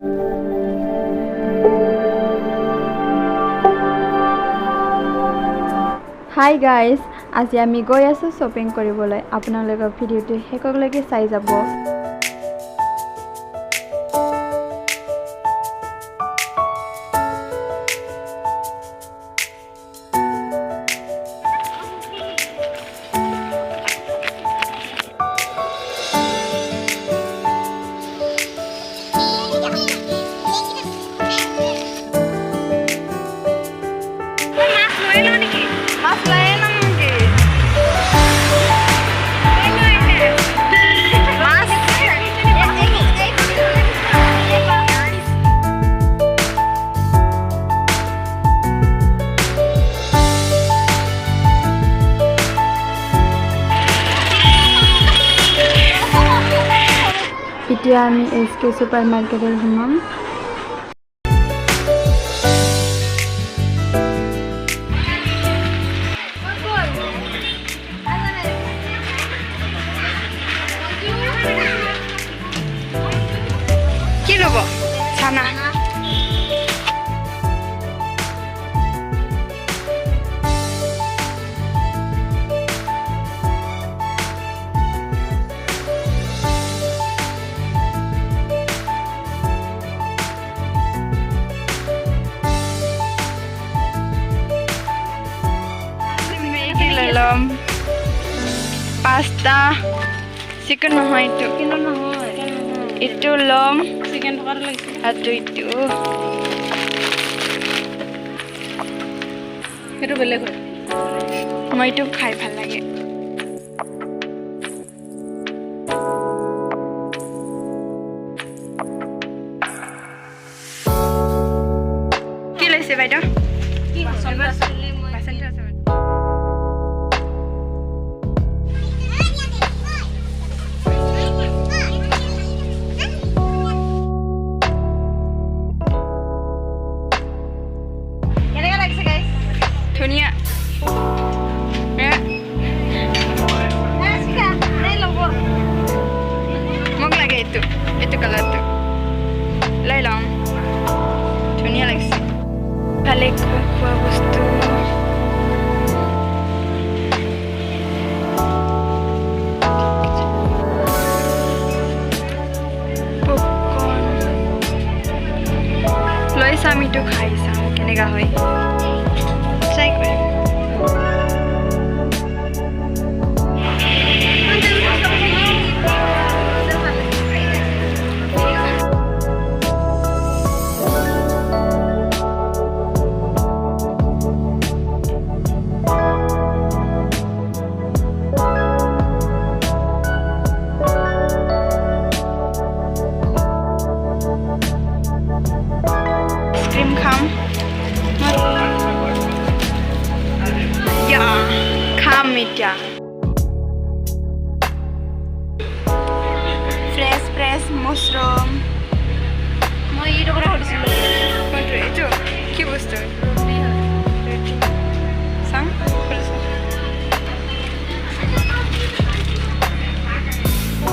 Hi guys, আজি আমি গৈ আছো শপিং কৰিবলৈ আপোনালোকৰ ভিডিওটো শেষলৈকে চাই যাব এতিয়া আমি এসকে সুপারমার্কেটে ঘুমাম কি লব ছানা pasta chicken নহয় itu kilo নহয় itu lom chicken thakar লাগিছে আৰু itu হেতু বেলেগ মই itu খাই ভাল লাগে কি লৈছে বাইদেউ কি বাচন আছে Dunia, ya, mau lagi itu kalau itu, lelang, dunia lagi sih, balik buah bustu, popcorn, loy sami tu khai sam, kene ka hoy. Media fresh mushroom মই এই টুকুৰা কৰিছিলো কোনটো এইটো কি বস্তু চাং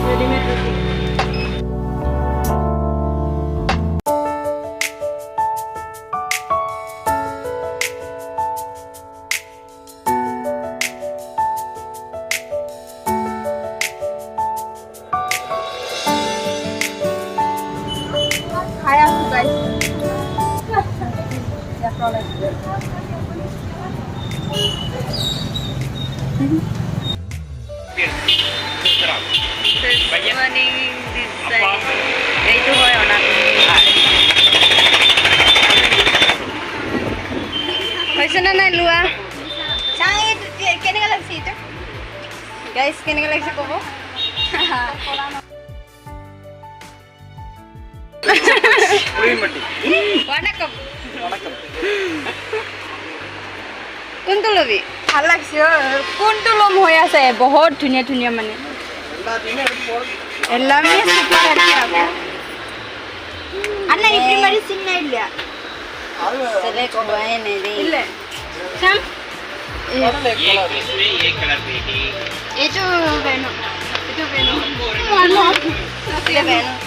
ৰেডিমেড ৰুটি guys ya product morning design itu hoy onak hoise na nai lua sang kene galaxy itu guys kene galaxy kobo वणकम वणकम কোনটো লবি ভাল লাগছে কোনটো লম হৈ আছে বহুত ধুনিয়া ধুনিয়া মানে எல்லாமே சூப்பரா இருக்கு அப்ப அண்ணா இப்படி மாதிரி சின்ன இல்ல செலக்ட் होएने दे இல்ல சாம் ये कलर देखिए ये जो वेनो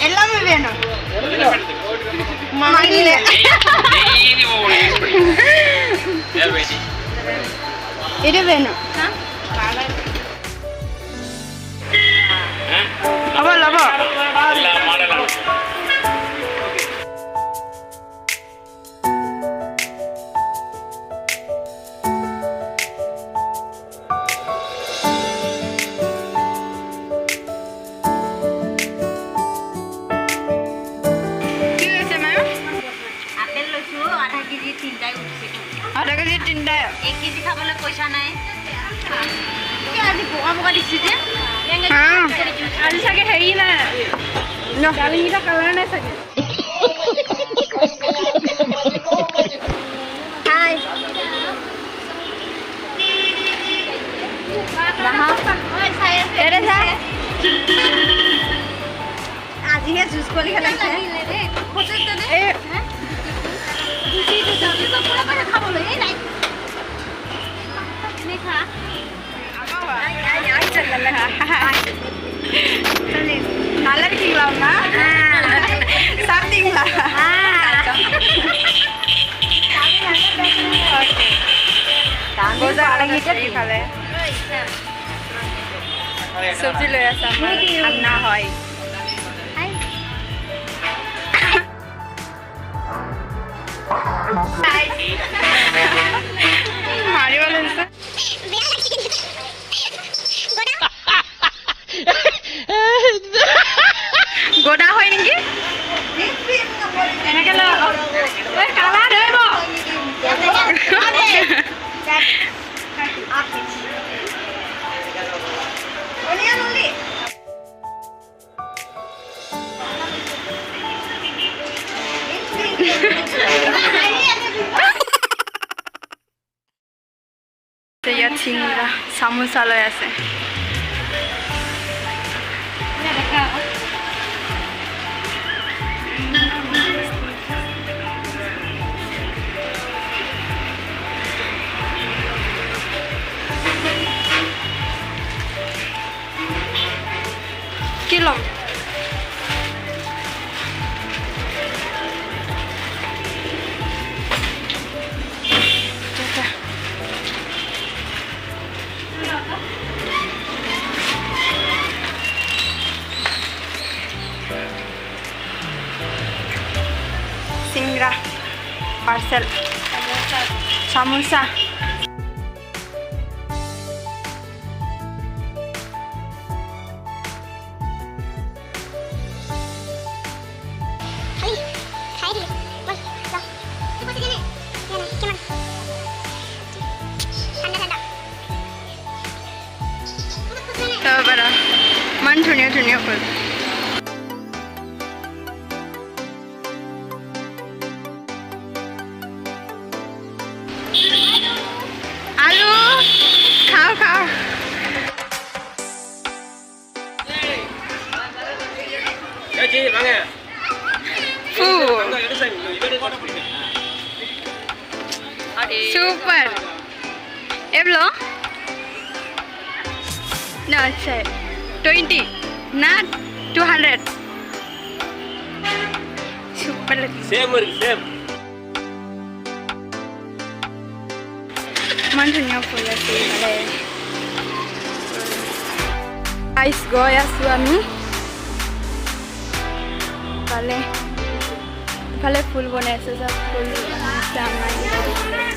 எல்லாமே வேணும் மடியில இது வேணும் அவள் আধা কেজি তিনটা 1 কেজি খাবলৈ পইচা নাই কি আজি বোকা দিছি যে আজি চাগে হেৰি নাই ডালিমিটা কালাৰ নাই চাগে হাই আজিহে জুচ কৰি খেলাইছে Nalar tinggal mah, sab tinggal. Boza lagi cari kale. Sabji loya sama, anna hoy. Hari walan sa. গোটা হয় নেকি এনেকে লৈ ঐ কালা ধৰিব ইয়াত চিংৰা চামোচা লৈ আছে kilo singra parcel samosa man ধুনীয়া ফুল আলু খাও super eblo no say 20 not 200 super same man dhuniya phul ase male guys goi asu ami pale phul bonai ase sab phul samai